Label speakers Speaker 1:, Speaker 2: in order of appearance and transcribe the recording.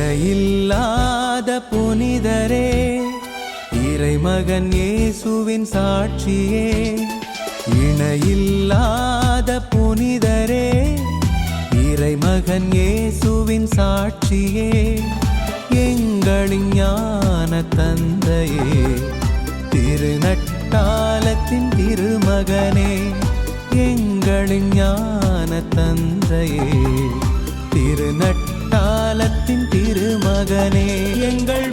Speaker 1: இணையில்லாத புனிதரே, இறைமகன் இயேசுவின் சாட்சியே. இணையில்லாத புனிதரே, இறைமகன் இயேசுவின் சாட்சியே. எங்களின் ஞான தந்தையே, திருநட்டாலத்தின் திருமகனே. எங்களின் ஞான தந்தையே, திருநட்டாலத்தின் திருமகனே. எங்கள்